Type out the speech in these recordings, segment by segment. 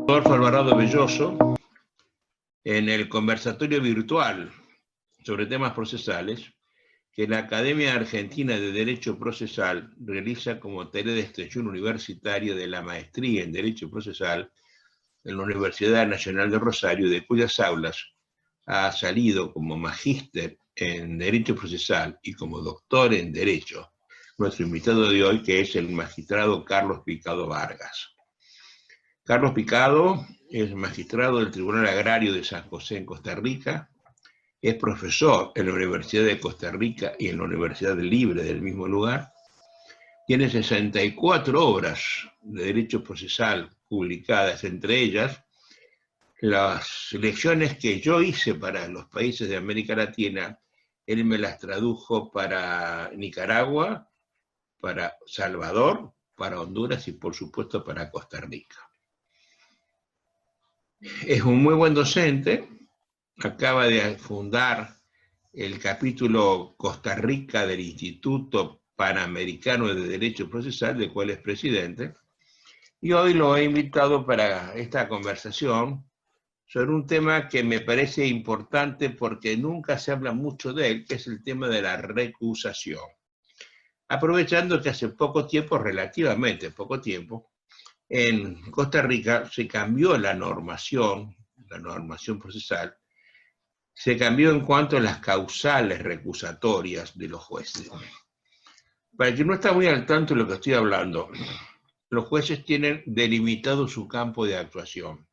Rodolfo Alvarado Belloso en el conversatorio virtual sobre temas procesales que la Academia Argentina de Derecho Procesal realiza como tarea de extensión universitaria de la maestría en Derecho Procesal en la Universidad Nacional de Rosario, de cuyas aulas ha salido como magíster en Derecho Procesal y como doctor en Derecho nuestro invitado de hoy, que es el magistrado Carlos Picado Vargas. Carlos Picado es magistrado del Tribunal Agrario de San José en Costa Rica, es profesor en la Universidad de Costa Rica y en la Universidad Libre del mismo lugar, tiene 64 obras de Derecho Procesal publicadas, entre ellas las lecciones que yo hice para los países de América Latina, él me las tradujo para Nicaragua, para Salvador, para Honduras y por supuesto para Costa Rica. Es un muy buen docente, acaba de fundar el capítulo Costa Rica del Instituto Panamericano de Derecho Procesal, del cual es presidente, y hoy lo he invitado para esta conversación sobre un tema que me parece importante porque nunca se habla mucho de él, que es el tema de la recusación. Aprovechando que hace poco tiempo, relativamente poco tiempo, en Costa Rica se cambió la normación procesal, se cambió en cuanto a las causales recusatorias de los jueces. Para quien no está muy al tanto de lo que estoy hablando, los jueces tienen delimitado su campo de actuación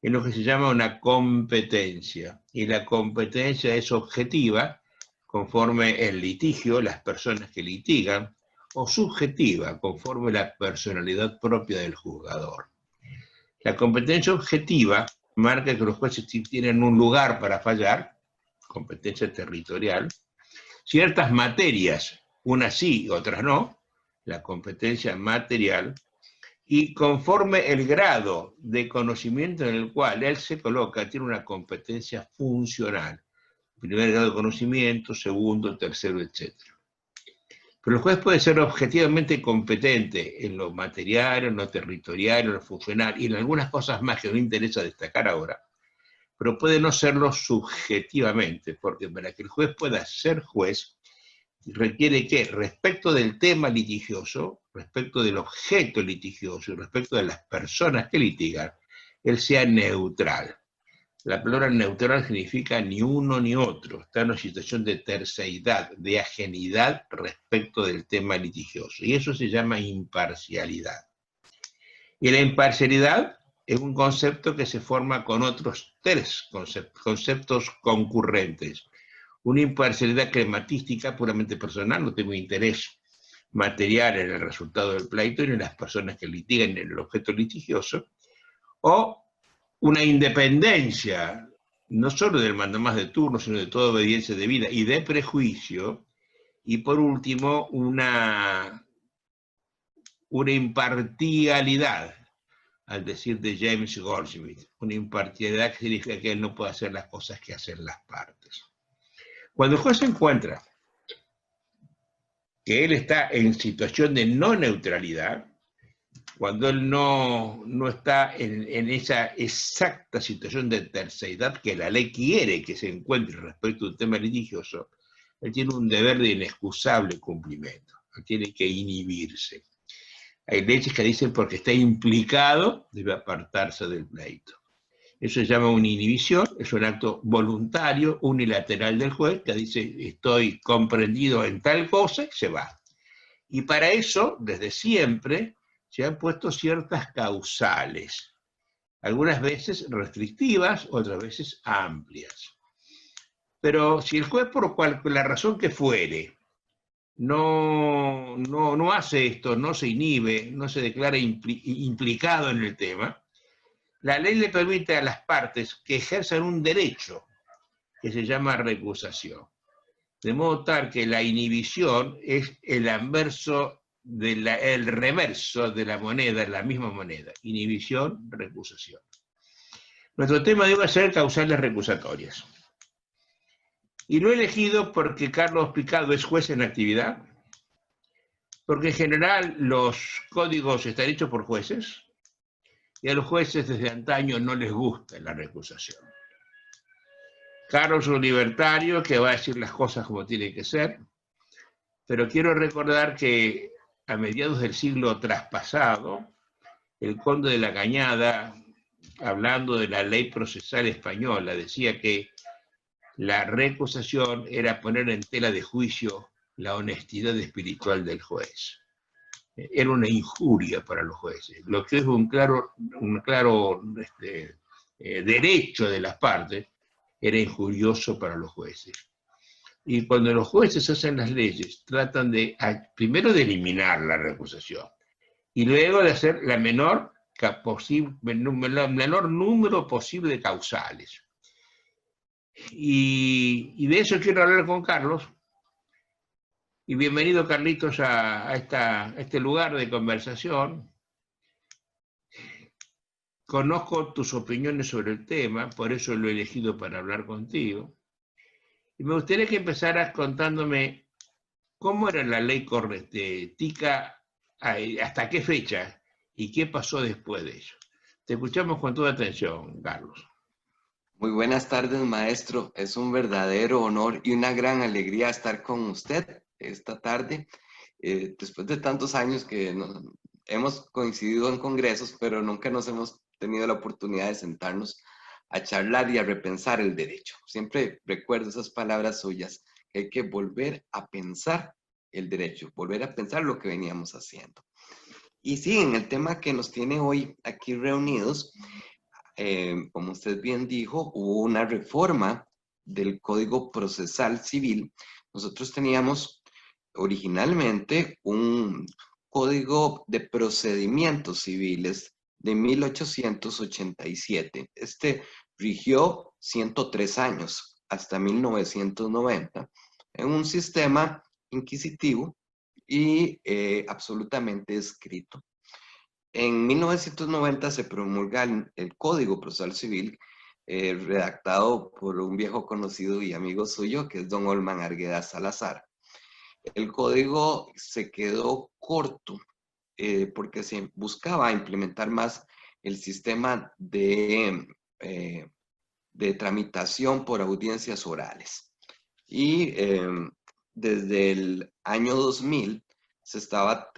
en lo que se llama una competencia, y la competencia es objetiva conforme el litigio, las personas que litigan, o subjetiva conforme la personalidad propia del juzgador. La competencia objetiva marca que los jueces tienen un lugar para fallar, competencia territorial, ciertas materias, unas sí, otras no, la competencia material, y conforme el grado de conocimiento en el cual él se coloca, tiene una competencia funcional. Primer grado de conocimiento, segundo, tercero, etc. Pero el juez puede ser objetivamente competente en lo material, en lo territorial, en lo funcional, y en algunas cosas más que no interesa destacar ahora, pero puede no serlo subjetivamente, porque para que el juez pueda ser juez, requiere que, respecto del tema litigioso, respecto del objeto litigioso y respecto de las personas que litigan, él sea neutral. La palabra neutral significa ni uno ni otro, está en una situación de terceridad, de ajenidad respecto del tema litigioso, y eso se llama imparcialidad. Y la imparcialidad es un concepto que se forma con otros tres conceptos concurrentes. Una imparcialidad crematística puramente personal, no tengo interés material en el resultado del pleito ni en las personas que litigan en el objeto litigioso, o una independencia, no solo del mandamás de turno, sino de toda obediencia debida y de prejuicio, y por último, una imparcialidad, al decir de James Goldsmith, una imparcialidad que significa que él no puede hacer las cosas que hacen las partes. Cuando el juez se encuentra que él está en situación de no neutralidad, cuando él no está en esa exacta situación de terceridad que la ley quiere que se encuentre respecto a un tema litigioso, él tiene un deber de inexcusable cumplimiento, él tiene que inhibirse. Hay leyes que dicen porque está implicado debe apartarse del pleito. Eso se llama una inhibición, es un acto voluntario, unilateral del juez, que dice, estoy comprendido en tal cosa, y se va. Y para eso, desde siempre, se han puesto ciertas causales, algunas veces restrictivas, otras veces amplias. Pero si el juez, por la razón que fuere, no hace esto, no se inhibe, no se declara implicado en el tema, la ley le permite a las partes que ejerzan un derecho que se llama recusación. De modo tal que la inhibición es el reverso de la moneda, la misma moneda. Inhibición, recusación. Nuestro tema de hoy va a ser causales recusatorias. Y lo he elegido porque Carlos Picado es juez en actividad, porque en general los códigos están hechos por jueces, y a los jueces desde antaño no les gusta la recusación. Carlos es un libertario que va a decir las cosas como tienen que ser, pero quiero recordar que a mediados del siglo traspasado, el conde de la Cañada, hablando de la ley procesal española, decía que la recusación era poner en tela de juicio la honestidad espiritual del juez. Era una injuria para los jueces, lo que es un claro derecho de las partes, era injurioso para los jueces. Y cuando los jueces hacen las leyes, tratan de, primero de eliminar la recusación, y luego de hacer el menor número posible de causales. Y de eso quiero hablar con Carlos. Y bienvenido, Carlitos, a este lugar de conversación. Conozco tus opiniones sobre el tema, por eso lo he elegido para hablar contigo. Y me gustaría que empezaras contándome cómo era la ley TICA, hasta qué fecha y qué pasó después de ello. Te escuchamos con toda atención, Carlos. Muy buenas tardes, maestro. Es un verdadero honor y una gran alegría estar con usted esta tarde. Después de tantos años que hemos coincidido en congresos, pero nunca nos hemos tenido la oportunidad de sentarnos a charlar y a repensar el derecho. Siempre recuerdo esas palabras suyas, que hay que volver a pensar el derecho, volver a pensar lo que veníamos haciendo. Y sí, en el tema que nos tiene hoy aquí reunidos, como usted bien dijo, hubo una reforma del Código Procesal Civil. Nosotros teníamos originalmente un Código de Procedimientos Civiles de 1887. Este rigió 103 años, hasta 1990, en un sistema inquisitivo y absolutamente escrito. En 1990 se promulga el Código Procesal Civil, redactado por un viejo conocido y amigo suyo, que es don Olman Argueda Salazar. El código se quedó corto porque se buscaba implementar más el sistema de tramitación por audiencias orales. Y desde el año 2000 se estaba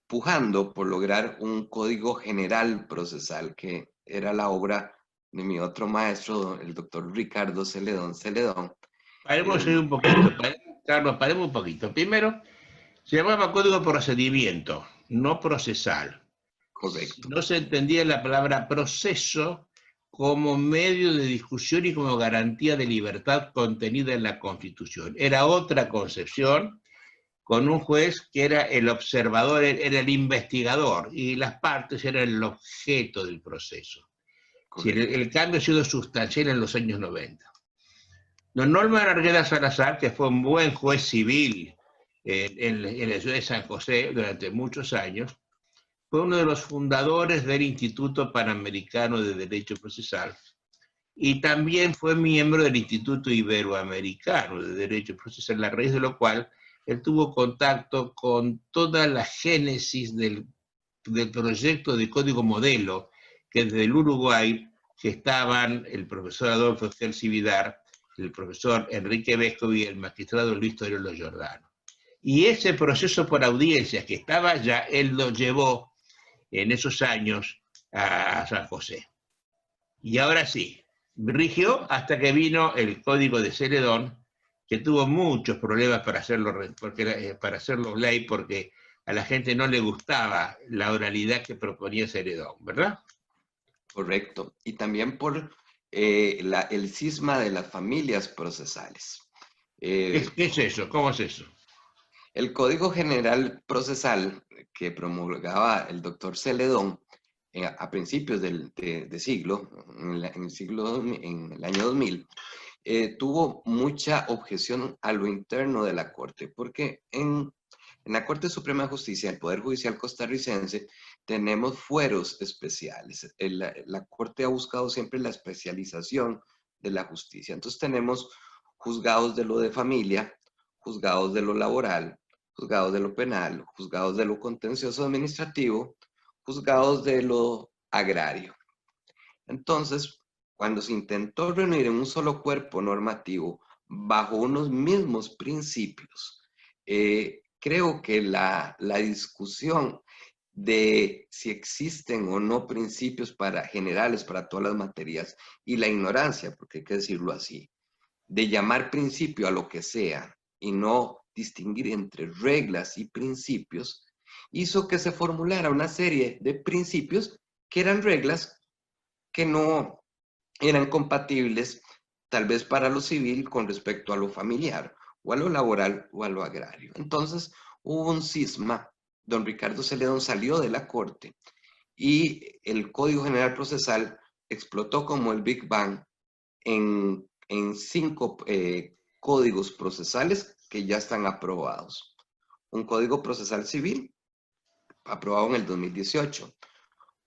pujando por lograr un código general procesal, que era la obra de mi otro maestro, el doctor Ricardo Celedón. Paremos ahí un poquito, Carlos, paremos un poquito. Primero, se llamaba Código de Procedimiento, no procesal. Correcto. No se entendía la palabra proceso como medio de discusión y como garantía de libertad contenida en la Constitución. Era otra concepción, con un juez que era el observador, era el investigador, y las partes eran el objeto del proceso. Sí, el cambio ha sido sustancial en los años 90. Don Norman Argueda Salazar, que fue un buen juez civil en la ciudad de San José durante muchos años, fue uno de los fundadores del Instituto Panamericano de Derecho Procesal y también fue miembro del Instituto Iberoamericano de Derecho Procesal, a raíz de lo cual él tuvo contacto con toda la génesis del proyecto de código modelo que desde el Uruguay estaban el profesor Adolfo Gelsi Vidar, el profesor Enrique Vescovi y el magistrado Luis Torello Giordano. Y ese proceso por audiencias que estaba ya, él lo llevó en esos años a San José. Y ahora sí, rigió hasta que vino el Código de Celedón, que tuvo muchos problemas para hacerlo ley, porque a la gente no le gustaba la oralidad que proponía Celedón, ¿verdad? Correcto. Y también por el cisma de las familias procesales. ¿Qué es eso? ¿Cómo es eso? El Código General Procesal que promulgaba el doctor Celedón a principios de siglo, en el año 2000, tuvo mucha objeción a lo interno de la Corte, porque en la Corte Suprema de Justicia, el Poder Judicial costarricense, tenemos fueros especiales. La Corte ha buscado siempre la especialización de la justicia. Entonces tenemos juzgados de lo de familia, juzgados de lo laboral, juzgados de lo penal, juzgados de lo contencioso administrativo, juzgados de lo agrario. Entonces, cuando se intentó reunir en un solo cuerpo normativo bajo unos mismos principios, creo que la discusión de si existen o no principios generales para todas las materias y la ignorancia, porque hay que decirlo así, de llamar principio a lo que sea y no distinguir entre reglas y principios, hizo que se formulara una serie de principios que eran reglas que no eran compatibles tal vez para lo civil con respecto a lo familiar o a lo laboral o a lo agrario. Entonces hubo un cisma, don Ricardo Celedón salió de la corte y el Código General Procesal explotó como el Big Bang en 5 códigos procesales que ya están aprobados. Un Código Procesal Civil, aprobado en el 2018.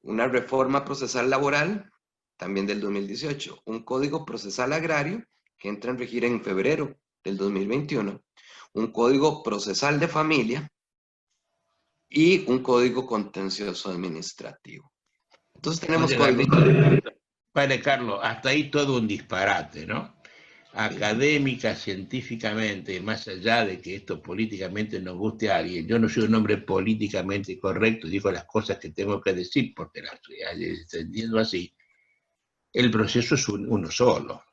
Una reforma procesal laboral, también del 2018. Un Código Procesal Agrario, que entra en regir en febrero del 2021. Un Código Procesal de Familia y un Código Contencioso Administrativo. Entonces tenemos códigos. Padre Carlos, hasta ahí todo un disparate, ¿no? Académica, científicamente, más allá de que esto políticamente nos guste a alguien, yo no soy un hombre políticamente correcto, digo las cosas que tengo que decir porque las estoy entendiendo así. El proceso es uno solo.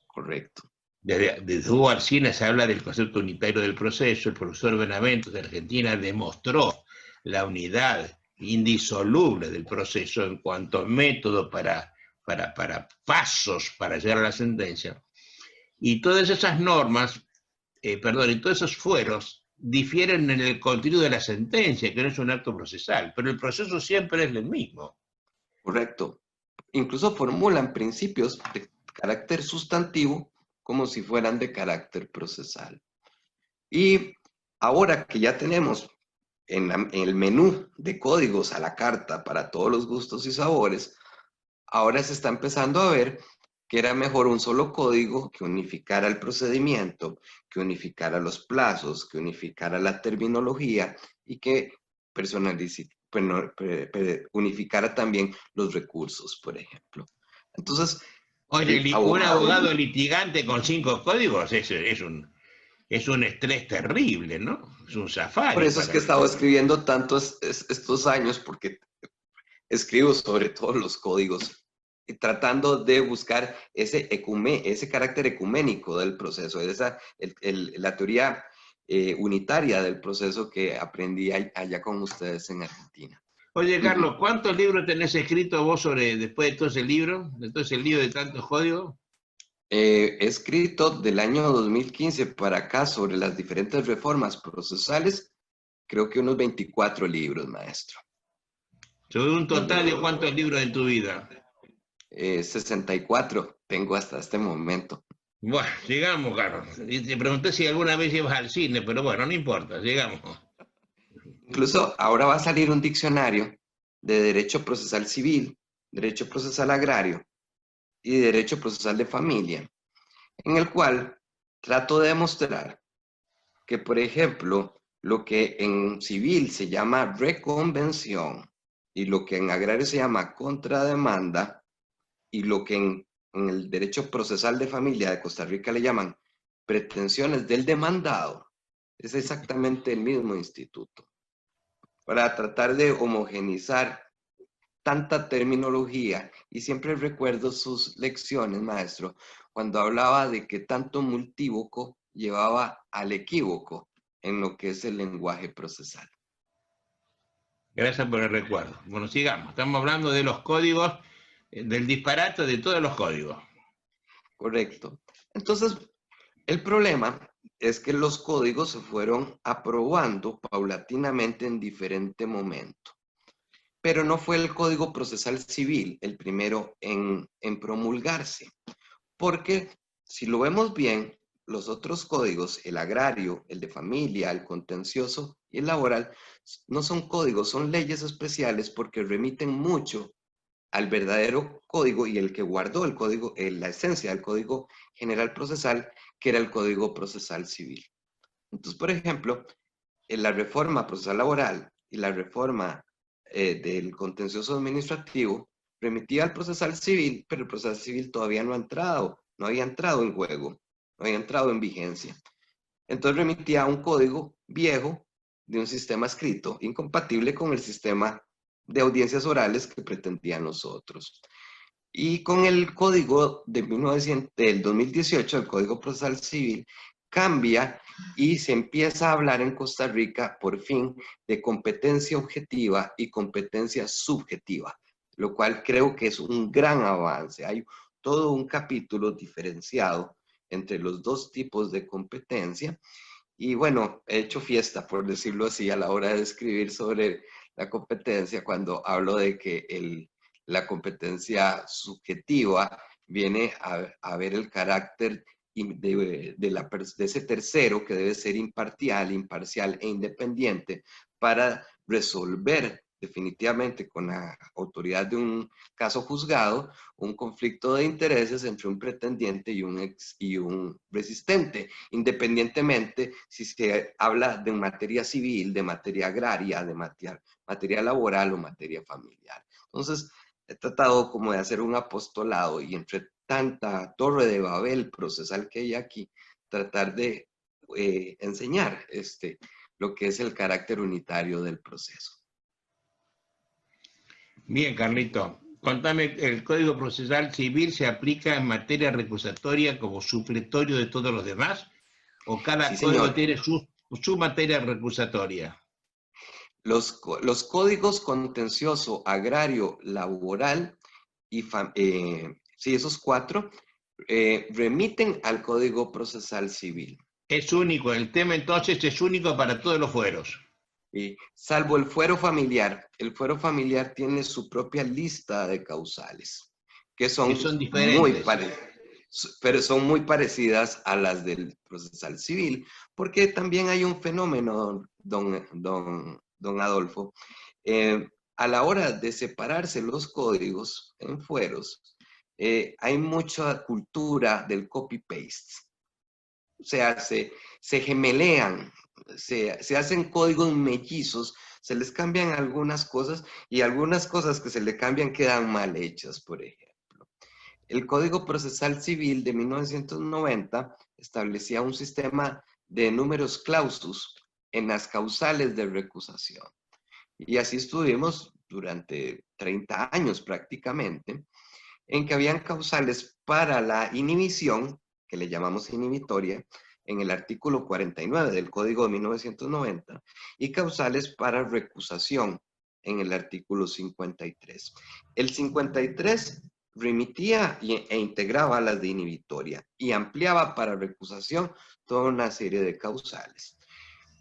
Correcto. Desde Hugo Alsina se habla del concepto unitario del proceso. El profesor Benavente de Argentina demostró la unidad indisoluble del proceso en cuanto a método para pasos para llegar a la sentencia. Y todas esas normas, y todos esos fueros difieren en el contenido de la sentencia, que no es un acto procesal, pero el proceso siempre es el mismo. Correcto. Incluso formulan principios de carácter sustantivo como si fueran de carácter procesal. Y ahora que ya tenemos en el menú de códigos a la carta para todos los gustos y sabores, ahora se está empezando a ver que era mejor un solo código que unificara el procedimiento, que unificara los plazos, que unificara la terminología y que unificara también los recursos, por ejemplo. Entonces, oye, un abogado litigante con 5 códigos es un estrés terrible, ¿no? Es un safari. Por eso es que he estado escribiendo tantos estos años, porque escribo sobre todos los códigos y tratando de buscar ese carácter ecuménico del proceso, la teoría unitaria del proceso que aprendí allá con ustedes en Argentina. Oye, Carlos, ¿cuántos libros tenés escrito vos después de todo ese libro, de todo ese lío de tantos códigos? He escrito del año 2015 para acá sobre las diferentes reformas procesales, creo que unos 24 libros, maestro. ¿Sobre un total de cuántos libros en tu vida? 64 tengo hasta este momento. Bueno, llegamos, Carlos. Y te pregunté si alguna vez ibas al cine, pero bueno, no importa, llegamos. Incluso ahora va a salir un diccionario de Derecho Procesal Civil, Derecho Procesal Agrario y Derecho Procesal de Familia, en el cual trato de demostrar que, por ejemplo, lo que en civil se llama reconvención y lo que en agrario se llama contrademanda y lo que en el derecho procesal de familia de Costa Rica le llaman pretensiones del demandado, es exactamente el mismo instituto. Para tratar de homogenizar tanta terminología, y siempre recuerdo sus lecciones, maestro, cuando hablaba de que tanto multívoco llevaba al equívoco en lo que es el lenguaje procesal. Gracias por el recuerdo. Bueno, sigamos. Estamos hablando de los códigos, del disparate de todos los códigos. Correcto. Entonces, el problema es que los códigos se fueron aprobando paulatinamente en diferente momento. Pero no fue el Código Procesal Civil el primero en promulgarse. Porque si lo vemos bien, los otros códigos, el agrario, el de familia, el contencioso y el laboral, no son códigos, son leyes especiales porque remiten mucho al verdadero código y el que guardó el código, la esencia del Código General Procesal, que era el Código Procesal Civil. Entonces, por ejemplo, en la reforma procesal laboral y la reforma del contencioso administrativo remitía al procesal civil, pero el procesal civil todavía no había entrado en juego, no había entrado en vigencia. Entonces remitía a un código viejo de un sistema escrito, incompatible con el sistema de audiencias orales que pretendían nosotros. Y con el código del 2018, el Código Procesal Civil, cambia y se empieza a hablar en Costa Rica, por fin, de competencia objetiva y competencia subjetiva, lo cual creo que es un gran avance. Hay todo un capítulo diferenciado entre los dos tipos de competencia. Y bueno, he hecho fiesta, por decirlo así, a la hora de escribir sobre la competencia, cuando hablo de que la competencia subjetiva viene a ver el carácter de ese tercero que debe ser imparcial e independiente para resolver definitivamente con la autoridad de un caso juzgado un conflicto de intereses entre un pretendiente y un resistente, independientemente si se habla de materia civil, de materia agraria, de materia laboral o materia familiar. Entonces, he tratado como de hacer un apostolado y entre tanta torre de Babel procesal que hay aquí, tratar de enseñar lo que es el carácter unitario del proceso. Bien, Carlito. Contame, ¿el Código Procesal Civil se aplica en materia recusatoria como supletorio de todos los demás? ¿O cada Sí, código señor. tiene su materia recusatoria? Los códigos contencioso, agrario, laboral y sí, esos cuatro remiten al Código Procesal Civil. Es único, el tema entonces es único para todos los fueros. Salvo el fuero familiar. El fuero familiar tiene su propia lista de causales, que son diferentes. pero son muy parecidas a las del procesal civil, porque también hay un fenómeno, don Adolfo, a la hora de separarse los códigos en fueros, hay mucha cultura del copy-paste. O sea, se gemelean, se hacen códigos mellizos, se les cambian algunas cosas y algunas cosas que se le cambian quedan mal hechas, por ejemplo. El Código Procesal Civil de 1990 establecía un sistema de números clausus en las causales de recusación. Y así estuvimos durante 30 años prácticamente, en que habían causales para la inhibición, que le llamamos inhibitoria, en el artículo 49 del Código de 1990, y causales para recusación en el artículo 53. El 53 remitía e integraba las de inhibitoria y ampliaba para recusación toda una serie de causales,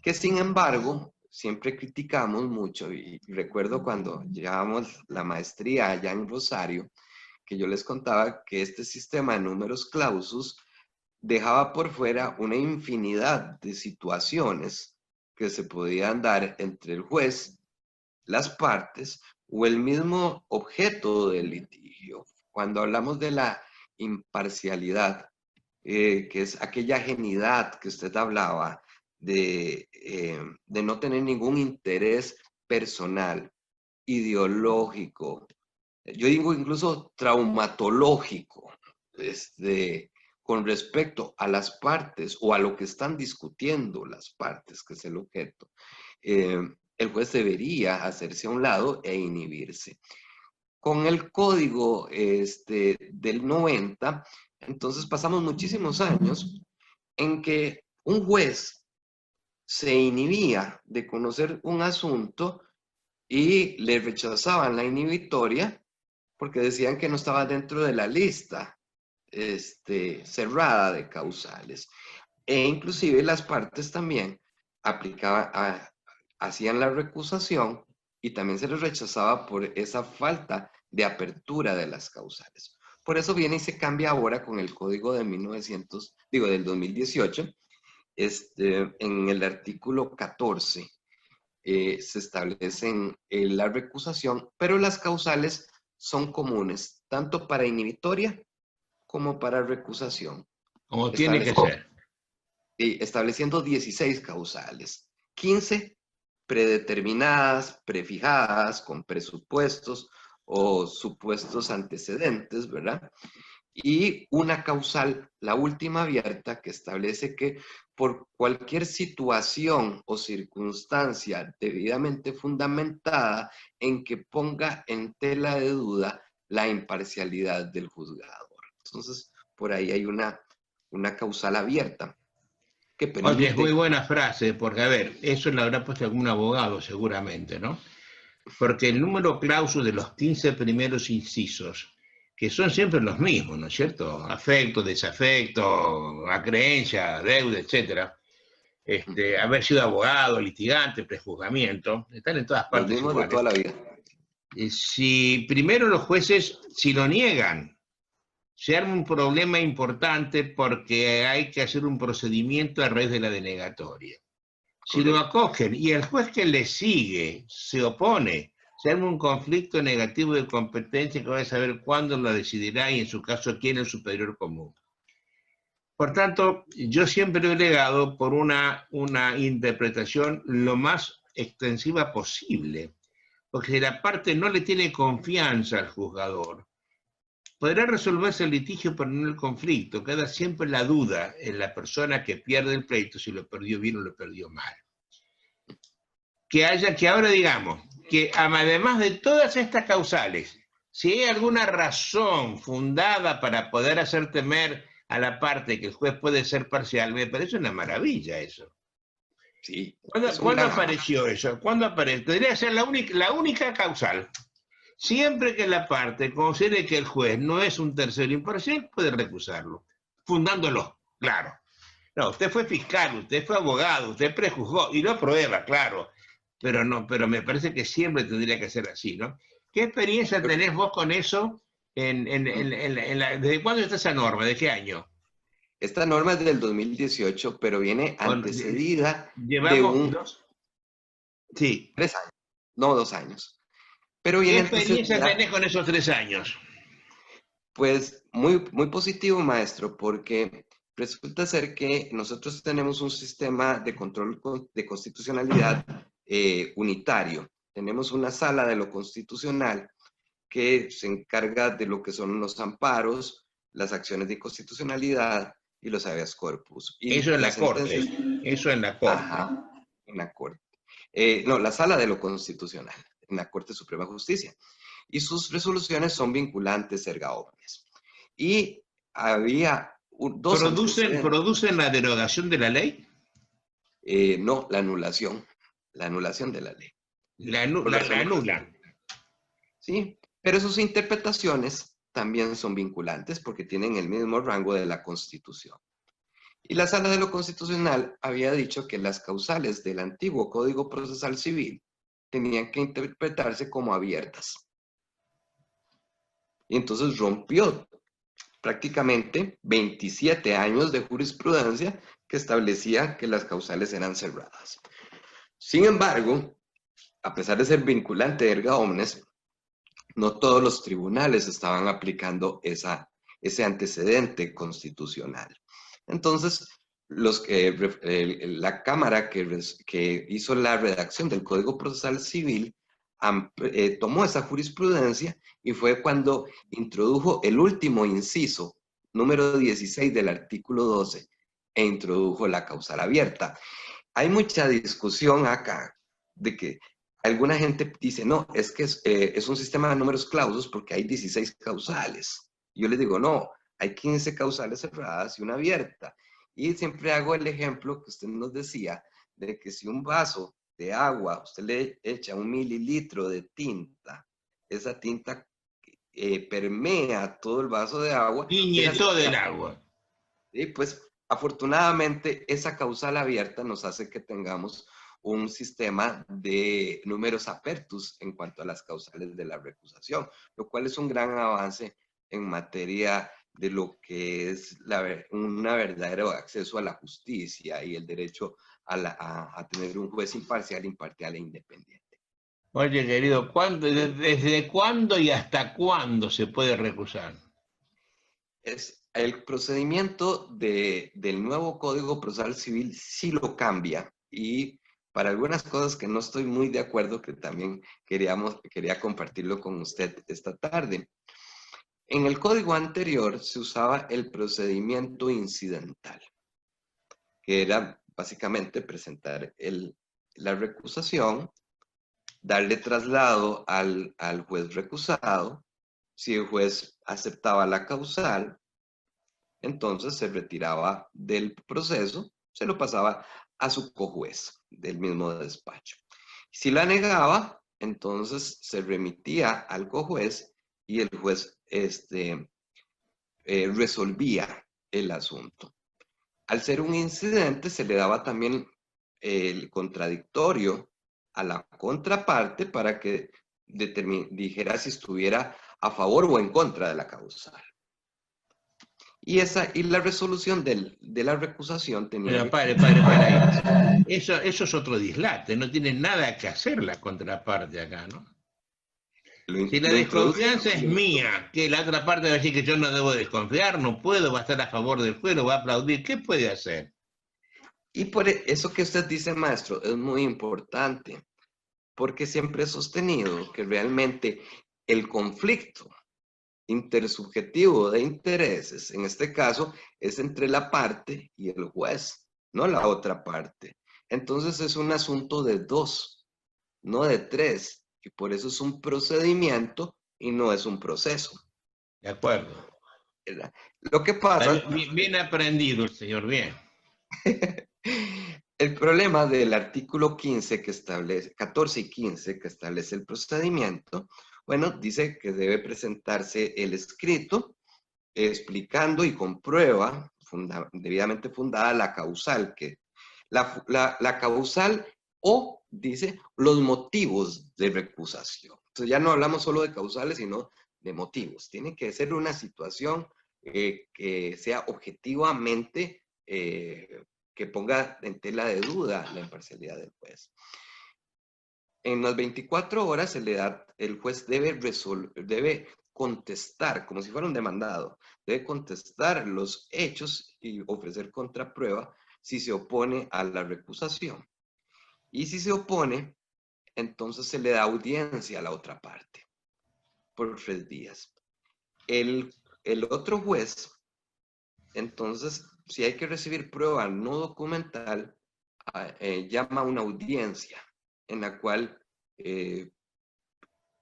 que sin embargo siempre criticamos mucho, y recuerdo cuando llevábamos la maestría allá en Rosario, que yo les contaba que este sistema de números clausus dejaba por fuera una infinidad de situaciones que se podían dar entre el juez, las partes o el mismo objeto del litigio. Cuando hablamos de la imparcialidad, que es aquella ajenidad que usted hablaba de no tener ningún interés personal, ideológico, yo digo incluso traumatológico, con respecto a las partes o a lo que están discutiendo las partes, que es el objeto, el juez debería hacerse a un lado e inhibirse. Con el código del 90, entonces pasamos muchísimos años en que un juez se inhibía de conocer un asunto y le rechazaban la inhibitoria porque decían que no estaba dentro de la lista cerrada de causales. E inclusive las partes también hacían la recusación y también se les rechazaba por esa falta de apertura de las causales. Por eso viene y se cambia ahora con el código de del 2018, en el artículo 14, se establecen la recusación, pero las causales son comunes, tanto para inhibitoria como para recusación. Como tiene que ser. Estableciendo 16 causales, 15 predeterminadas, prefijadas, con presupuestos, o supuestos antecedentes, ¿verdad? Y una causal, la última abierta, que establece que por cualquier situación o circunstancia debidamente fundamentada en que ponga en tela de duda la imparcialidad del juzgador. Entonces, por ahí hay una causal abierta que Oye, es muy permite... buena frase, porque a ver, eso lo habrá puesto algún abogado seguramente, ¿no? Porque el número clausus de los 15 primeros incisos, que son siempre los mismos, ¿no es cierto? Afecto, desafecto, acreencia, deuda, etcétera. Haber sido abogado, litigante, prejuzgamiento, están en todas Los partes mismos de toda iguales. la vida. Si primero los jueces, si lo niegan, se arma un problema importante porque hay que hacer un procedimiento a raíz de la denegatoria. Si lo Correcto. acogen y el juez que le sigue se opone, se arma un conflicto negativo de competencia que va a saber cuándo lo decidirá y en su caso quién es el superior común. Por tanto, yo siempre he legado por una interpretación lo más extensiva posible, porque si la parte no le tiene confianza al juzgador, podrá resolverse el litigio pero no el conflicto, queda siempre la duda en la persona que pierde el pleito si lo perdió bien o lo perdió mal. Que ahora digamos, que además de todas estas causales, si hay alguna razón fundada para poder hacer temer a la parte que el juez puede ser parcial, me parece una maravilla eso. Sí, es un ¿Cuándo gran avance. apareció eso? ¿Cuándo apareció? Debería ser la única causal. Siempre que la parte considere que el juez no es un tercero imparcial, puede recusarlo, fundándolo, claro. No, usted fue fiscal, usted fue abogado, usted prejuzgó y lo prueba, claro. Pero no, pero me parece que siempre tendría que ser así, ¿no? ¿Qué experiencia tenés vos con eso? ¿Desde cuándo está esa norma? ¿De qué año? Esta norma es del 2018, pero viene Con, antecedida de llevamos un dos. Sí. 3 años, no 2 años. Pero ¿Qué viene experiencia antecedida, tenés con esos 3 años? pues muy, muy positivo, maestro, porque resulta ser que nosotros tenemos un sistema de control de constitucionalidad unitario. Tenemos una sala de lo constitucional que se encarga de lo que son los amparos, las acciones de inconstitucionalidad y los habeas corpus. Y Eso en las la corte. sentencias, Eso en la corte. ajá, en la corte. No, la sala de lo constitucional, en la Corte Suprema de Justicia. Y sus resoluciones son vinculantes erga omnes. Y había dos antecedentes. ¿Producen la derogación de la ley? No, la anulación de la ley. Por La razones, anulan. sí, pero sus interpretaciones también son vinculantes porque tienen el mismo rango de la Constitución. Y la Sala de lo Constitucional había dicho que las causales del antiguo Código Procesal Civil tenían que interpretarse como abiertas. Y entonces rompió prácticamente 27 años de jurisprudencia que establecía que las causales eran cerradas. Sin embargo, a pesar de ser vinculante erga omnes, no todos los tribunales estaban aplicando ese antecedente constitucional. Entonces, la Cámara que hizo la redacción del Código Procesal Civil tomó esa jurisprudencia y fue cuando introdujo el último inciso, número 16 del artículo 12, e introdujo la causal abierta. Hay mucha discusión acá de que alguna gente dice, no, es que es un sistema de números clausus porque hay 16 causales. Y yo les digo, no, hay 15 causales cerradas y una abierta. Y siempre hago el ejemplo que usted nos decía, de que si un vaso de agua, usted le echa 1 mililitro de tinta, esa tinta permea todo el vaso de agua, Tiñe deja todo el agua. y pues afortunadamente esa causal abierta nos hace que tengamos un sistema de números apertus en cuanto a las causales de la recusación, lo cual es un gran avance en materia de lo que es un verdadero acceso a la justicia y el derecho a tener un juez imparcial, imparcial e independiente. Oye, querido, ¿desde cuándo y hasta cuándo se puede recusar? El procedimiento del nuevo Código Procesal Civil sí lo cambia y para algunas cosas que no estoy muy de acuerdo, que también quería compartirlo con usted esta tarde. En el código anterior se usaba el procedimiento incidental, que era básicamente presentar la recusación, darle traslado al juez recusado. Si el juez aceptaba la causal, entonces se retiraba del proceso, se lo pasaba a su cojuez del mismo despacho. Si la negaba, entonces se remitía al cojuez y el juez resolvía el asunto. Al ser un incidente, se le daba también el contradictorio a la contraparte para que dijera si estuviera a favor o en contra de la causal. Y la resolución de la recusación tenía Pero que... pare ahí. Eso es otro dislate, no tiene nada que hacer la contraparte acá, ¿no? Si la Lo introduce. desconfianza es mía, que la otra parte va a decir que yo no debo desconfiar, no puedo, va a estar a favor del juez, va a aplaudir, ¿qué puede hacer? Y por eso que usted dice, maestro, es muy importante, porque siempre he sostenido que realmente el conflicto intersubjetivo de intereses, en este caso, es entre la parte y el juez, no la otra parte. Entonces es un asunto de dos, no de tres, y por eso es un procedimiento y no es un proceso. De acuerdo. ¿Verdad? Lo que pasa... Bien aprendido el señor, bien. El problema del artículo 15 que establece, 14 y 15 que establece el procedimiento, bueno, dice que debe presentarse el escrito explicando y con prueba debidamente fundada la causal, la causal o, dice, los motivos de recusación. Entonces ya no hablamos solo de causales, sino de motivos. Tiene que ser una situación que sea objetivamente, que ponga en tela de duda la imparcialidad del juez. En las 24 horas el juez debe contestar, como si fuera un demandado, debe contestar los hechos y ofrecer contraprueba si se opone a la recusación. Y si se opone, entonces se le da audiencia a la otra parte por 3 días. El otro juez, entonces, si hay que recibir prueba no documental, llama a una audiencia en la cual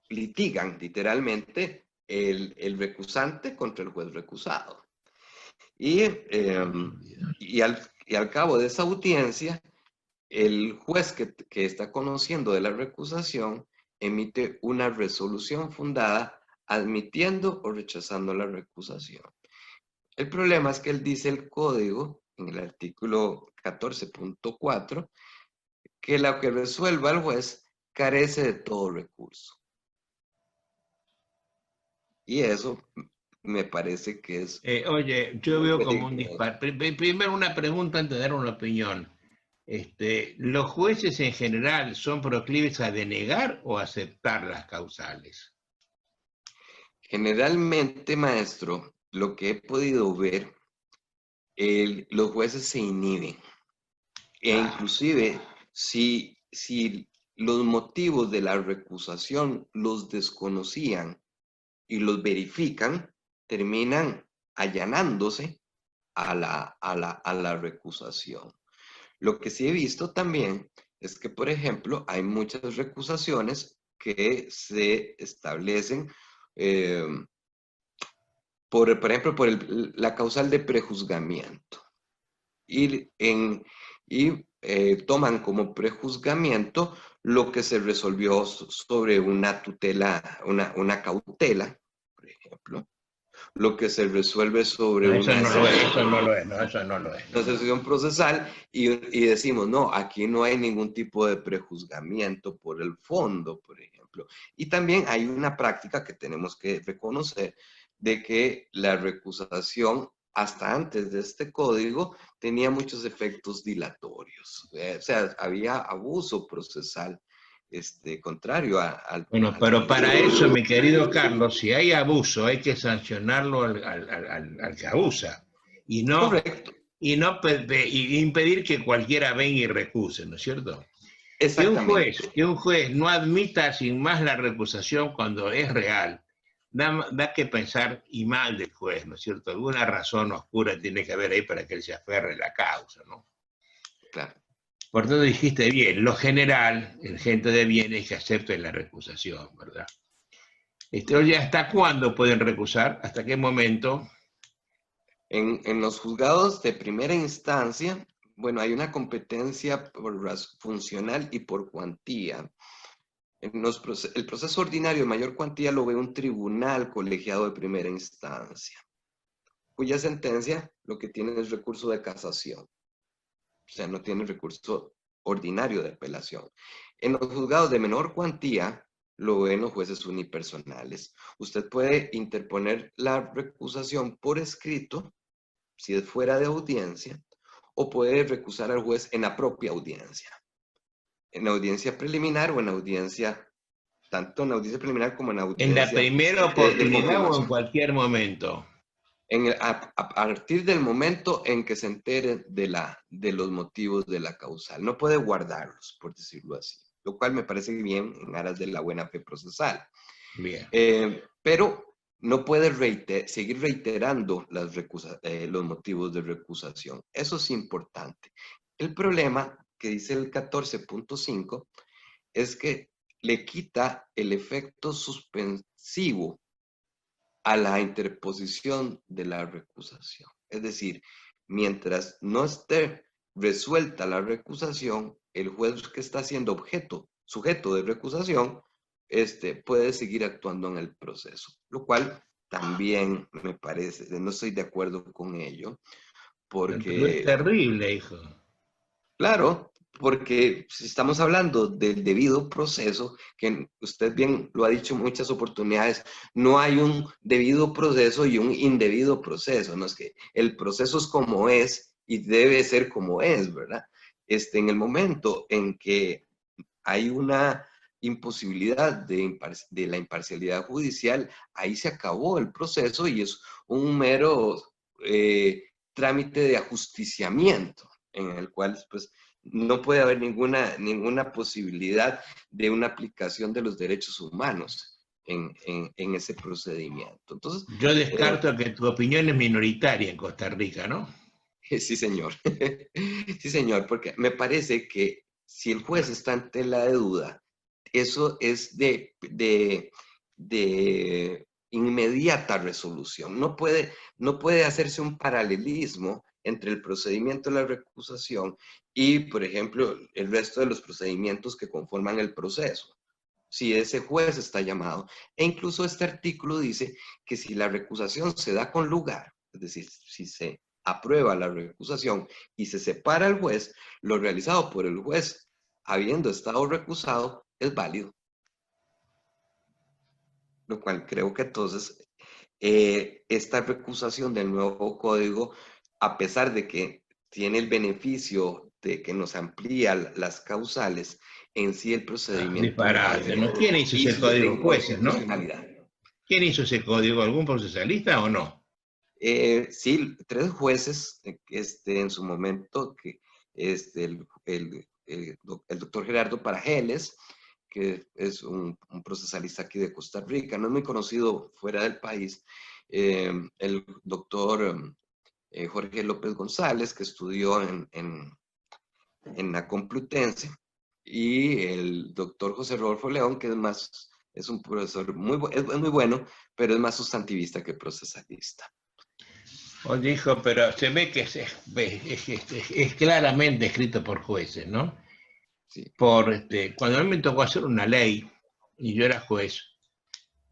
litigan literalmente el recusante contra el juez recusado. Y al cabo de esa audiencia, el juez que está conociendo de la recusación emite una resolución fundada admitiendo o rechazando la recusación. El problema es que él dice el código, en el artículo 14.4, que lo que resuelva el juez carece de todo recurso. Y eso me parece que es... Oye, yo veo como un disparo. Primero una pregunta antes de dar una opinión. ¿Los jueces en general son proclives a denegar o aceptar las causales? Generalmente, maestro, lo que he podido ver, los jueces se inhiben. E inclusive, si los motivos de la recusación los desconocían y los verifican, terminan allanándose a la recusación. Lo que sí he visto también es que, por ejemplo, hay muchas recusaciones que se establecen, por ejemplo, por la causal de prejuzgamiento. Y toman como prejuzgamiento lo que se resolvió sobre una tutela, una cautela, por ejemplo, lo que se resuelve sobre No, eso una no lo es. asociación procesal y decimos, no, aquí no hay ningún tipo de prejuzgamiento por el fondo, por ejemplo. Y también hay una práctica que tenemos que reconocer de que la recusación hasta antes de este código tenía muchos efectos dilatorios. O sea, había abuso procesal contrario al... Bueno, pero para eso, mi querido Carlos, si hay abuso, hay que sancionarlo al que abusa y no, Correcto. y impedir que cualquiera venga y recuse, ¿no es cierto? Exactamente. Que un juez no admita sin más la recusación cuando es real, da que pensar y mal del juez, ¿no es cierto? Alguna razón oscura tiene que haber ahí para que él se aferre a la causa, ¿no? Claro. Por tanto dijiste bien, lo general, en gente de bien es que acepten la recusación, ¿verdad? Oye, ¿hasta cuándo pueden recusar? ¿Hasta qué momento? En los juzgados de primera instancia, bueno, hay una competencia funcional y por cuantía. El proceso ordinario de mayor cuantía lo ve un tribunal colegiado de primera instancia, cuya sentencia lo que tiene es recurso de casación. O sea, no tiene recurso ordinario de apelación. En los juzgados de menor cuantía, lo ven los jueces unipersonales. Usted puede interponer la recusación por escrito, si es fuera de audiencia, o puede recusar al juez en la propia audiencia. En audiencia preliminar o en audiencia, tanto en audiencia preliminar como en ¿En la audiencia primera de oportunidad o en confirmación. cualquier momento? A partir del momento en que se entere de los motivos de la causal. No puede guardarlos, por decirlo así, lo cual me parece bien en aras de la buena fe procesal. Bien. Pero no puede seguir reiterando los motivos de recusación. Eso es importante. El problema que dice el 14.5 es que le quita el efecto suspensivo a la interposición de la recusación. Es decir, mientras no esté resuelta la recusación, el juez que está siendo sujeto de recusación, puede seguir actuando en el proceso, lo cual también me parece, no estoy de acuerdo con ello, Pero es porque terrible, hijo. claro, porque si estamos hablando del debido proceso, que usted bien lo ha dicho en muchas oportunidades, no hay un debido proceso y un indebido proceso, no es que el proceso es como es y debe ser como es, ¿verdad? En el momento en que hay una imposibilidad de la imparcialidad judicial, ahí se acabó el proceso y es un mero trámite de ajusticiamiento en el cual pues no puede haber ninguna posibilidad de una aplicación de los derechos humanos en ese procedimiento. Entonces, Yo descarto que tu opinión es minoritaria en Costa Rica, ¿no? sí, señor. Sí, señor, porque me parece que si el juez está en tela de duda, eso es de inmediata resolución. No puede hacerse un paralelismo entre el procedimiento de la recusación y, por ejemplo, el resto de los procedimientos que conforman el proceso. Si ese juez está llamado. E incluso este artículo dice que si la recusación se da con lugar, es decir, si se aprueba la recusación y se separa el juez, lo realizado por el juez, habiendo estado recusado, es válido. Lo cual creo que entonces esta recusación del nuevo código, a pesar de que tiene el beneficio de que nos amplía las causales, en sí el procedimiento me Disparate, parece ¿no? ¿Quién hizo ese difícil de código? Jueces, ¿no? inconstitucionalidad. ¿Quién hizo ese código? ¿Algún procesalista o no? Sí, 3 jueces en su momento, que el doctor Gerardo Parajeles, que es un procesalista aquí de Costa Rica, no es muy conocido fuera del país, el doctor Jorge López González, que estudió en la Complutense, y el doctor José Rodolfo León, que es un profesor es muy bueno, pero es más sustantivista que procesalista. Oye, hijo, pero se ve que es claramente escrito por jueces, ¿no? Sí. Cuando a mí me tocó hacer una ley, y yo era juez,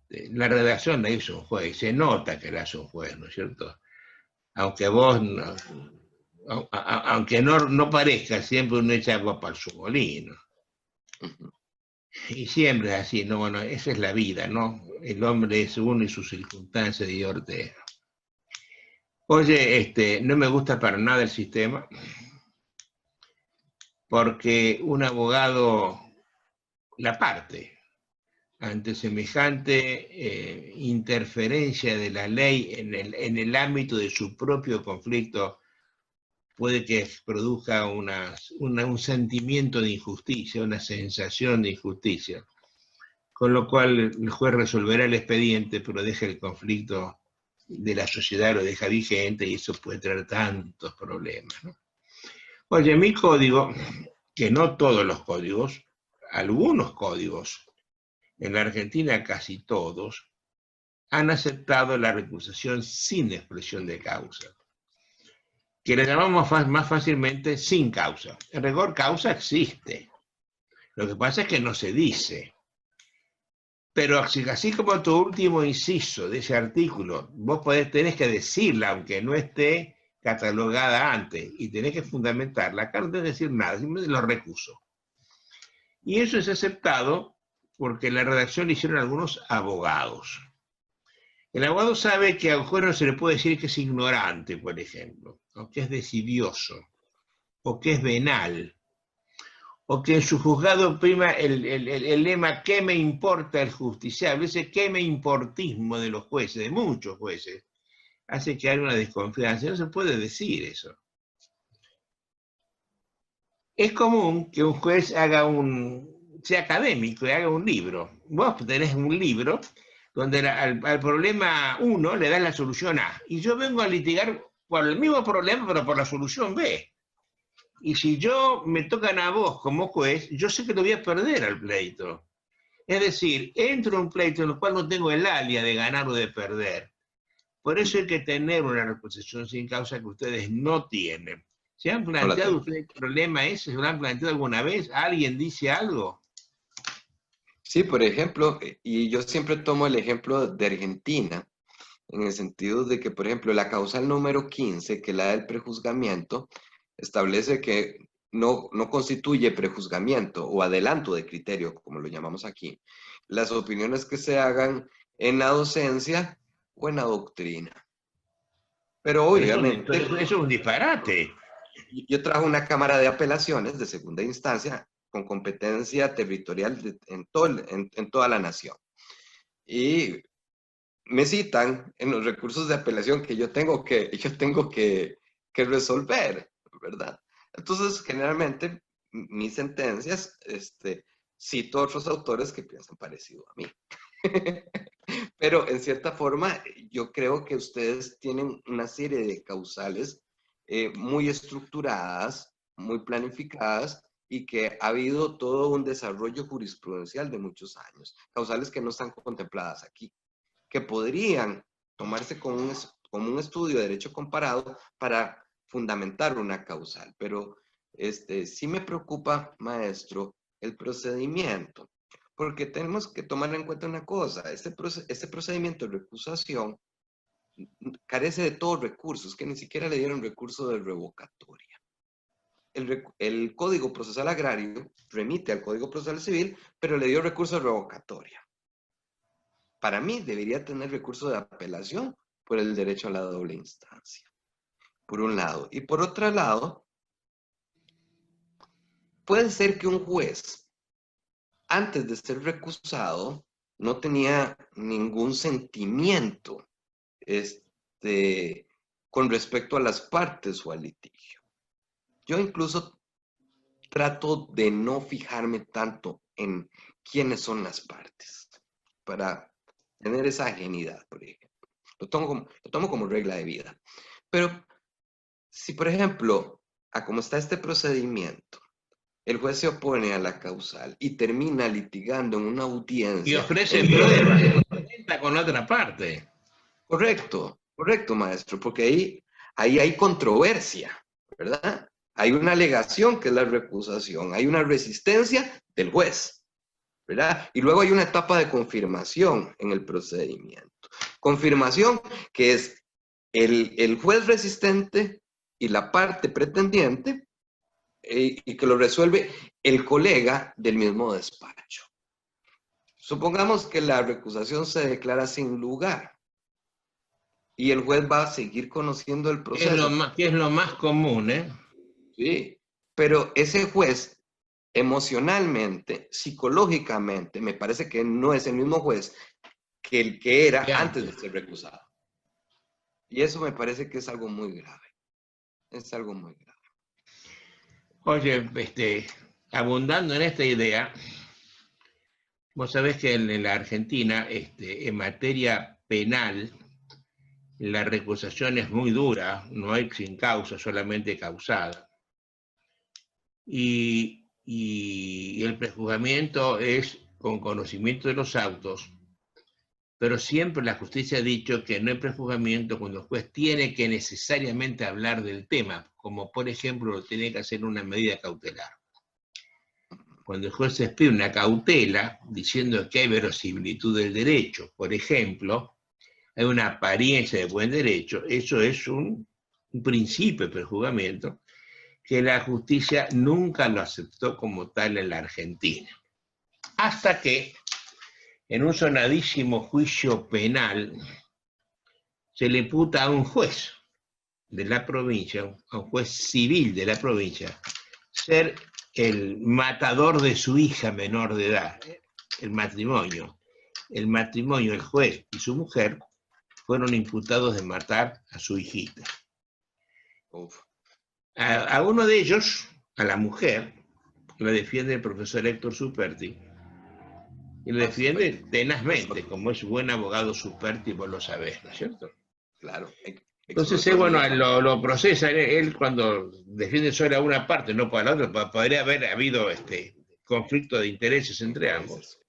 la redacción la hizo un juez, se nota que la hizo un juez, ¿no es cierto? Aunque vos, aunque no parezca, siempre uno echa agua para su molino. Uh-huh. Y siempre es así, ¿no? Bueno, esa es la vida, ¿no? El hombre es uno y sus circunstancias y Ortega. Oye, no me gusta para nada el sistema, porque un abogado la parte ante semejante interferencia de la ley en el ámbito de su propio conflicto puede que produzca un sentimiento de injusticia, una sensación de injusticia. Con lo cual el juez resolverá el expediente, pero deja el conflicto de la sociedad, lo deja vigente, y eso puede traer tantos problemas, ¿no? Oye, mi código, que no todos los códigos, algunos códigos, en la Argentina casi todos, han aceptado la recusación sin expresión de causa, que le llamamos más fácilmente sin causa. En rigor, causa existe. Lo que pasa es que no se dice. Pero así como tu último inciso de ese artículo, vos tenés que decirla, aunque no esté catalogada antes, y tenés que fundamentarla. Acá no tenés que decir nada, simplemente lo recuso. Y eso es aceptado porque la redacción le hicieron algunos abogados. El abogado sabe que a un juez no se le puede decir que es ignorante, por ejemplo, o que es desidioso, o que es venal, o que en su juzgado prima el lema ¿qué me importa el justiciable? Ese ¿qué me importismo de los jueces, de muchos jueces, hace que haya una desconfianza. No se puede decir eso. Es común que un juez sea académico y haga un libro. Vos tenés un libro donde al problema 1 le das la solución A, y yo vengo a litigar por el mismo problema, pero por la solución B. Y si me tocan a vos como juez, yo sé que lo voy a perder al pleito. Es decir, entro en un pleito en el cual no tengo el alia de ganar o de perder. Por eso hay que tener una recusación sin causa que ustedes no tienen. ¿Se han planteado ustedes el problema ese? ¿Se lo han planteado alguna vez? ¿Alguien dice algo? Sí, por ejemplo, y yo siempre tomo el ejemplo de Argentina, en el sentido de que, por ejemplo, la causal número 15, que es la del prejuzgamiento, establece que no constituye prejuzgamiento o adelanto de criterio, como lo llamamos aquí, las opiniones que se hagan en la docencia o en la doctrina. Pero obviamente... Eso es un disparate. Yo trajo una cámara de apelaciones de segunda instancia con competencia territorial en toda la nación. Y me citan en los recursos de apelación que yo tengo que resolver, ¿verdad? Entonces, generalmente, mis sentencias, cito a otros autores que piensan parecido a mí. Pero, en cierta forma, yo creo que ustedes tienen una serie de causales muy estructuradas, muy planificadas, y que ha habido todo un desarrollo jurisprudencial de muchos años. Causales que no están contempladas aquí, que podrían tomarse como un estudio de derecho comparado para fundamentar una causal. Pero sí me preocupa, maestro, el procedimiento, porque tenemos que tomar en cuenta una cosa: este procedimiento de recusación carece de todos recursos, que ni siquiera le dieron recurso de revocatoria. El Código Procesal Agrario remite al Código Procesal Civil, pero le dio recurso de revocatoria. Para mí debería tener recurso de apelación por el derecho a la doble instancia, por un lado. Y por otro lado, puede ser que un juez, antes de ser recusado, no tenía ningún sentimiento con respecto a las partes o al litigio. Yo incluso trato de no fijarme tanto en quiénes son las partes, para tener esa ajenidad, por ejemplo. Lo tomo como regla de vida. Pero si, por ejemplo, a cómo está este procedimiento, el juez se opone a la causal y termina litigando en una audiencia... Y ofrece pruebas, se presenta con la otra parte. Correcto, maestro, porque ahí hay controversia, ¿verdad? Hay una alegación que es la recusación, hay una resistencia del juez, ¿verdad? Y luego hay una etapa de confirmación en el procedimiento. Confirmación que es el juez resistente y la parte pretendiente, y que lo resuelve el colega del mismo despacho. Supongamos que la recusación se declara sin lugar y el juez va a seguir conociendo el proceso. Que es lo más común, ¿eh? Sí, pero ese juez, emocionalmente, psicológicamente, me parece que no es el mismo juez que el que era antes de ser recusado. Y eso me parece que es algo muy grave. Es algo muy grave. Oye, abundando en esta idea, vos sabés que en la Argentina, en materia penal, la recusación es muy dura, no hay sin causa, solamente causada. Y el prejuzgamiento es con conocimiento de los autos, pero siempre la justicia ha dicho que no hay prejuzgamiento cuando el juez tiene que necesariamente hablar del tema, como por ejemplo lo tiene que hacer una medida cautelar. Cuando el juez expide una cautela diciendo que hay verosimilitud del derecho, por ejemplo, hay una apariencia de buen derecho, eso es un principio de prejuzgamiento que la justicia nunca lo aceptó como tal en la Argentina. Hasta que en un sonadísimo juicio penal se le imputa a un juez de la provincia, a un juez civil de la provincia, ser el matador de su hija menor de edad, el matrimonio. El matrimonio, el juez y su mujer fueron imputados de matar a su hijita. A uno de ellos, a la mujer, la defiende el profesor Héctor Superti, y lo defiende tenazmente, como es buen abogado Superti, vos lo sabés, ¿no es cierto? Claro. Entonces, bueno, lo procesa, él cuando defiende solo a una parte, no para la otra, podría haber habido conflicto de intereses entre ambos.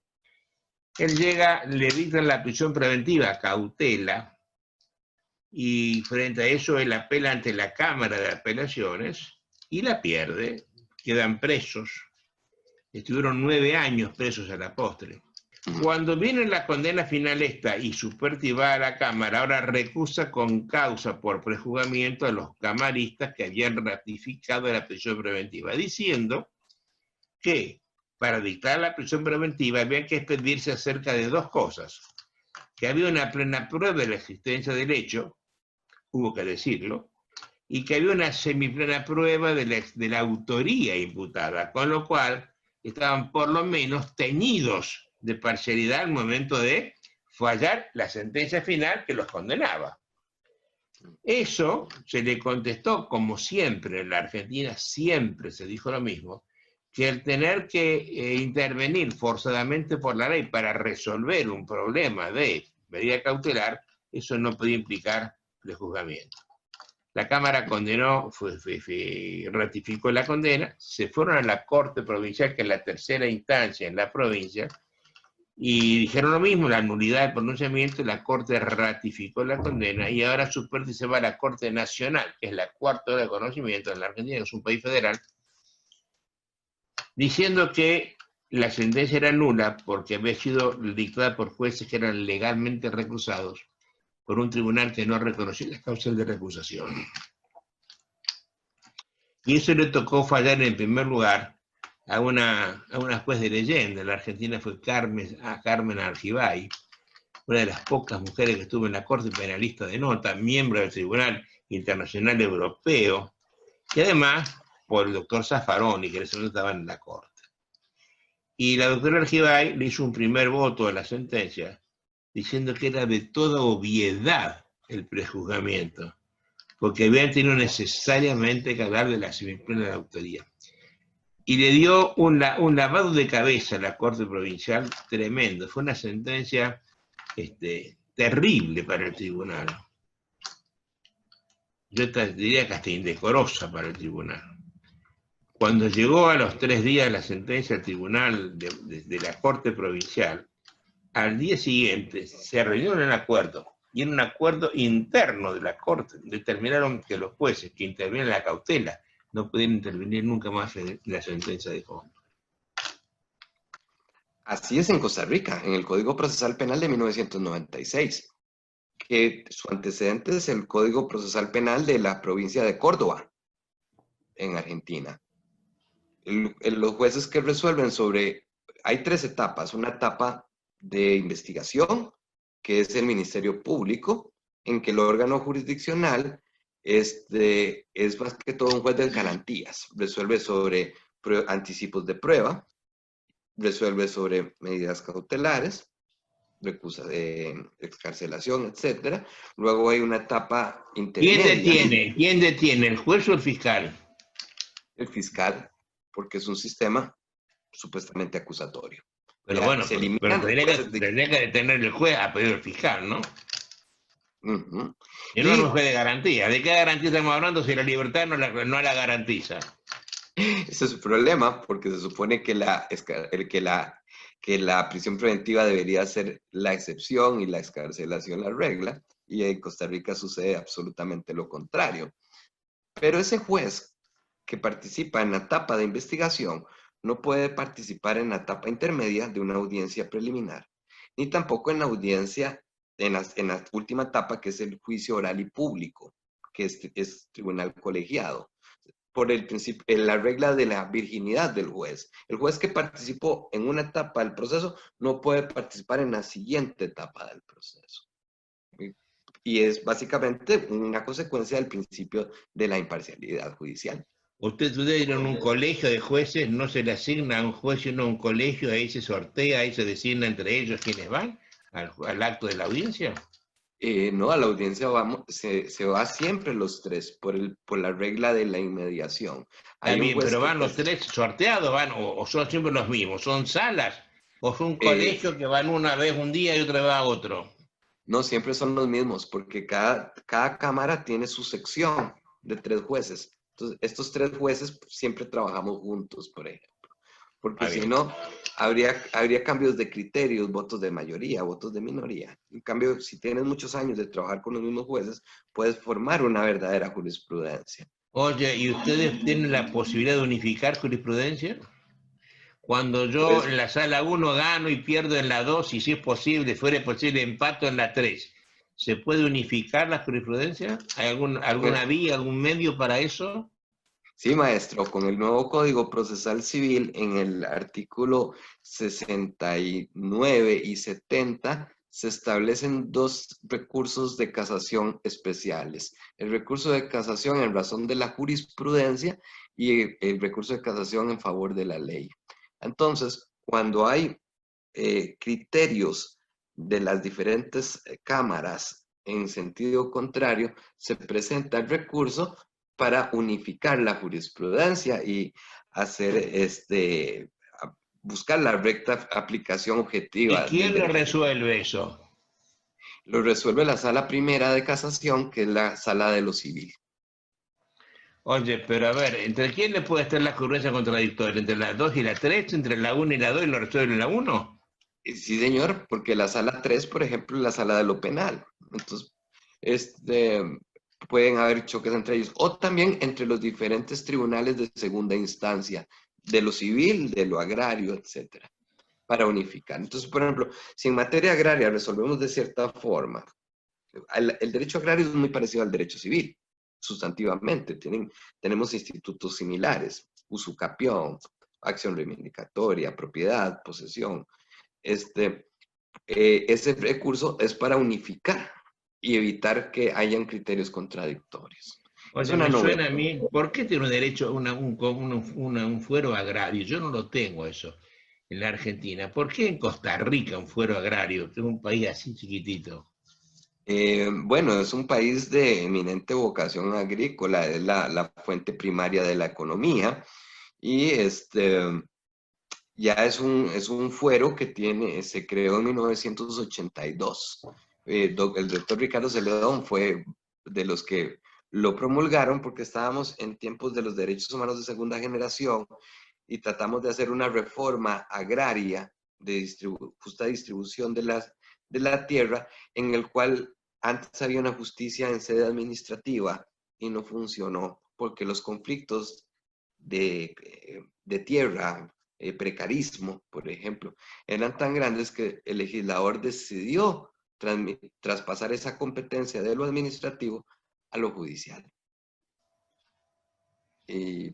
Él llega, le dictan la prisión preventiva, cautela, y frente a eso él apela ante la Cámara de Apelaciones y la pierde, quedan presos, estuvieron 9 años presos a la postre. Cuando viene la condena final esta y Superti va a la Cámara, ahora recusa con causa por prejuzgamiento a los camaristas que habían ratificado la prisión preventiva, diciendo que para dictar la prisión preventiva había que expedirse acerca de 2 cosas, que había una plena prueba de la existencia del hecho, hubo que decirlo, y que había una semiplena prueba de la autoría imputada, con lo cual estaban por lo menos teñidos de parcialidad al momento de fallar la sentencia final que los condenaba. Eso se le contestó, como siempre en la Argentina, siempre se dijo lo mismo, que el tener que intervenir forzadamente por la ley para resolver un problema de medida cautelar, eso no podía implicar prejuzgamiento. La Cámara condenó, ratificó la condena, se fueron a la Corte Provincial, que es la tercera instancia en la provincia, y dijeron lo mismo, la nulidad del pronunciamiento, la Corte ratificó la condena, y ahora Superti se va a la Corte Nacional, que es la cuarta de conocimiento en la Argentina, que es un país federal, diciendo que la sentencia era nula porque había sido dictada por jueces que eran legalmente recusados por un tribunal que no reconoció las causas de recusación. Y eso le tocó fallar en primer lugar a una juez de leyenda. La Argentina fue Carmen Argibay, una de las pocas mujeres que estuvo en la Corte Penalista de Nota, miembro del Tribunal Internacional Europeo, y además por el doctor Zaffaroni, que en ese momento estaba en la Corte. Y la doctora Argibay le hizo un primer voto a la sentencia, diciendo que era de toda obviedad el prejuzgamiento, porque habían tenido necesariamente que hablar de la semiplena de autoría. Y le dio un lavado de cabeza a la Corte Provincial tremendo. Fue una sentencia terrible para el tribunal. Yo diría que hasta indecorosa para el tribunal. Cuando llegó a los 3 días la sentencia al tribunal de la Corte Provincial, al día siguiente se reunieron en acuerdo, y en un acuerdo interno de la Corte determinaron que los jueces que intervienen en la cautela no pueden intervenir nunca más en la sentencia de fondo. Así es en Costa Rica, en el Código Procesal Penal de 1996, que su antecedente es el Código Procesal Penal de la provincia de Córdoba, en Argentina. Los jueces que resuelven hay 3 etapas, una etapa de investigación, que es el Ministerio Público, en que el órgano jurisdiccional es más que todo un juez de garantías, resuelve sobre anticipos de prueba, resuelve sobre medidas cautelares, recusa de excarcelación, etc. Luego hay una etapa intermedia. ¿Quién detiene? ¿El juez o el fiscal? el fiscal, porque es un sistema supuestamente acusatorio. Pero Ya, bueno, se pero eliminan tendría que detener el juez a pedido del fiscal, ¿no? Y no es un Y juez de garantía. ¿De qué garantía estamos hablando si la libertad no la garantiza? ese es su problema, porque se supone que que la prisión preventiva debería ser la excepción y la excarcelación la regla, y en Costa Rica sucede absolutamente lo contrario. Pero ese juez que participa en la etapa de investigación no puede participar en la etapa intermedia de una audiencia preliminar, ni tampoco en la audiencia, en la última etapa, que es el juicio oral y público, que es tribunal colegiado, por el principio, la regla de la virginidad del juez. El juez que participó en una etapa del proceso no puede participar en la siguiente etapa del proceso. Y es básicamente una consecuencia del principio de la imparcialidad judicial. Usted en un colegio de jueces, no se le asigna a un juez sino a un colegio, ahí se sortea, ahí se designa entre ellos quienes van al acto de la audiencia. No, a la audiencia se va siempre los tres por la regla de la inmediación. Está Hay un bien, juez pero que van los tres sorteados, van, o son siempre los mismos, son salas, o son es, colegios que van una vez un día y otra vez a otro. no siempre son los mismos, porque cada cámara tiene su sección de 3 jueces. Entonces, estos 3 jueces siempre trabajamos juntos, por ejemplo. Porque Está si bien. no, habría cambios de criterios, votos de mayoría, votos de minoría. En cambio, si tienes muchos años de trabajar con los mismos jueces, puedes formar una verdadera jurisprudencia. Oye, ¿y ustedes tienen la posibilidad de unificar jurisprudencia? Cuando yo Pues en la sala 1 gano y pierdo en la 2, y si es posible, fuera posible, empato en la 3, ¿se puede unificar la jurisprudencia? ¿Hay alguna vía, algún medio para eso? sí, maestro, con el nuevo Código Procesal Civil, en el artículo 69 y 70, se establecen 2 recursos de casación especiales. El recurso de casación en razón de la jurisprudencia y el recurso de casación en favor de la ley. Entonces, cuando hay criterios de las diferentes cámaras en sentido contrario, se presenta el recurso para unificar la jurisprudencia y hacer buscar la recta aplicación ¿Y objetiva del quién lo derecho. resuelve eso? Lo resuelve la sala primera de casación, que es la sala de lo civil. Oye, pero a ver, ¿entre quién le puede estar la jurisprudencia contradictoria? ¿Entre la 2 y la 3? ¿Entre la 1 y la 2 y lo resuelve la 1? Sí, señor, porque la sala 3, por ejemplo, es la sala de lo penal. Entonces, pueden haber choques entre ellos. O también entre los diferentes tribunales de segunda instancia, de lo civil, de lo agrario, etcétera, para unificar. Entonces, por ejemplo, si en materia agraria resolvemos de cierta forma, el derecho agrario es muy parecido al derecho civil, sustantivamente. Tenemos institutos similares: usucapión, acción reivindicatoria, propiedad, posesión. Ese recurso es para unificar y evitar que hayan criterios contradictorios. Es Oye, una me novedad. suena a mí, ¿por qué tiene un derecho a un fuero agrario? Yo no lo tengo eso en la Argentina. ¿Por qué en Costa Rica un fuero agrario, que es un país así chiquitito? Bueno, es un país de eminente vocación agrícola, es la fuente primaria de la economía, y ya es un fuero que se creó en 1982. El doctor Ricardo Celedón fue de los que lo promulgaron, porque estábamos en tiempos de los derechos humanos de segunda generación y tratamos de hacer una reforma agraria de justa distribución de la tierra, en el cual antes había una justicia en sede administrativa y no funcionó porque los conflictos de tierra, precarismo, por ejemplo, eran tan grandes que el legislador decidió traspasar esa competencia de lo administrativo a lo judicial. Y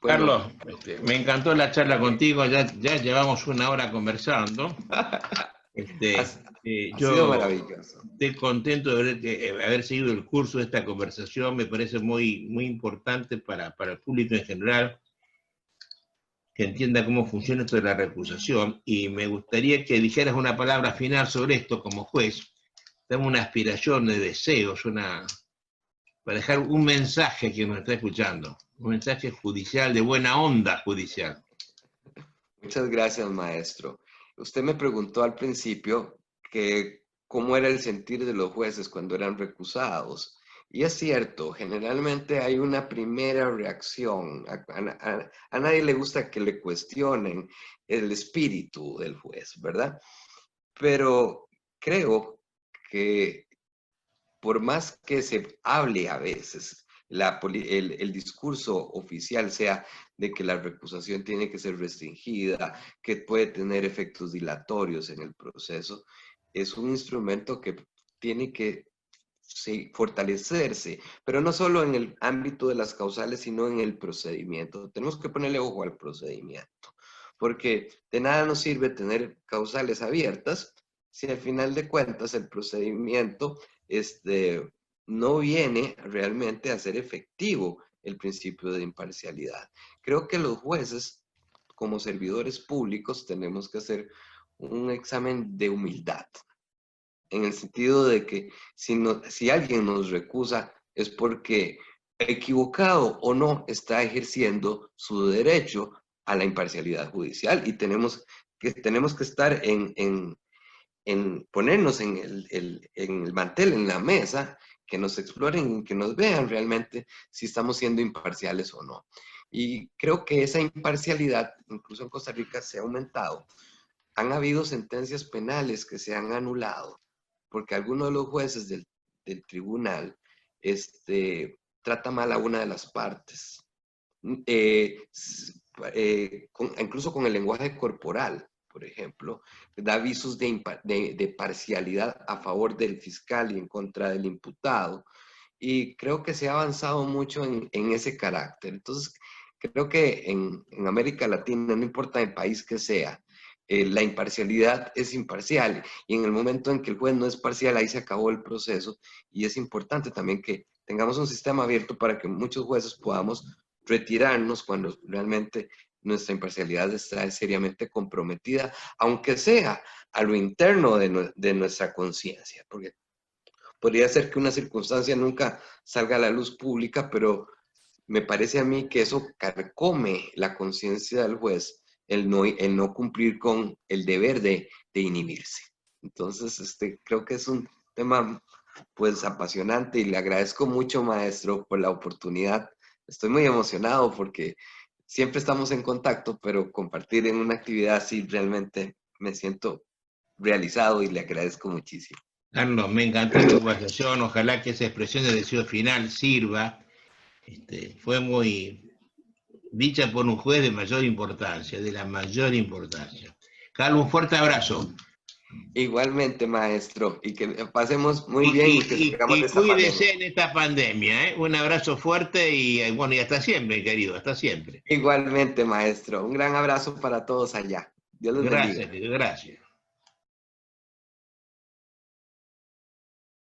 bueno, Carlos, me encantó la charla contigo, ya llevamos una hora conversando. ha, ha sido Yo maravilloso. estoy contento de haber seguido el curso de esta conversación, me parece muy, muy importante para el público en general, que entienda cómo funciona esto de la recusación, y me gustaría que dijeras una palabra final sobre esto como juez. Dame una aspiración de deseos, para dejar un mensaje a quien nos está escuchando, un mensaje judicial, de buena onda judicial. Muchas gracias, maestro. Usted me preguntó al principio que cómo era el sentir de los jueces cuando eran recusados. Y es cierto, generalmente hay una primera reacción. A nadie le gusta que le cuestionen el espíritu del juez, ¿verdad? Pero creo que por más que se hable a veces, el discurso oficial sea de que la recusación tiene que ser restringida, que puede tener efectos dilatorios en el proceso, es un instrumento que tiene que fortalecerse, pero no solo en el ámbito de las causales, sino en el procedimiento. Tenemos que ponerle ojo al procedimiento, porque de nada nos sirve tener causales abiertas si al final de cuentas el procedimiento no viene realmente a ser efectivo el principio de imparcialidad. Creo que los jueces, como servidores públicos, tenemos que hacer un examen de humildad, en el sentido de que si alguien nos recusa es porque, equivocado o no, está ejerciendo su derecho a la imparcialidad judicial, y tenemos que estar en ponernos en el mantel, en la mesa, que nos exploren, que nos vean realmente si estamos siendo imparciales o no. Y creo que esa imparcialidad, incluso en Costa Rica, se ha aumentado. Han habido sentencias penales que se han anulado porque alguno de los jueces del tribunal trata mal a una de las partes. Incluso con el lenguaje corporal, por ejemplo, da avisos de parcialidad a favor del fiscal y en contra del imputado. Y creo que se ha avanzado mucho en ese carácter. Entonces, creo que en América Latina, no importa el país que sea, la imparcialidad es imparcial, y en el momento en que el juez no es parcial, ahí se acabó el proceso. Y es importante también que tengamos un sistema abierto para que muchos jueces podamos retirarnos cuando realmente nuestra imparcialidad está seriamente comprometida, aunque sea a lo interno de nuestra conciencia, porque podría ser que una circunstancia nunca salga a la luz pública, pero me parece a mí que eso carcome la conciencia del juez, el no cumplir con el deber de inhibirse. Entonces, creo que es un tema pues apasionante, y le agradezco mucho, maestro, por la oportunidad. Estoy muy emocionado porque siempre estamos en contacto, pero compartir en una actividad así realmente me siento realizado, y le agradezco muchísimo. Carlos, me encantó esta conversación, ojalá que esa expresión de deseo final sirva. Fue muy dicha por un juez de mayor importancia, de la mayor importancia. Carlos, un fuerte abrazo. Igualmente, maestro, y que pasemos muy bien y que sigamos de esta cuídese pandemia. en esta pandemia, ¿eh? Un abrazo fuerte y bueno, y hasta siempre, querido, hasta siempre. Igualmente, maestro, un gran abrazo para todos allá. Dios los bendiga. Gracias, querido, gracias.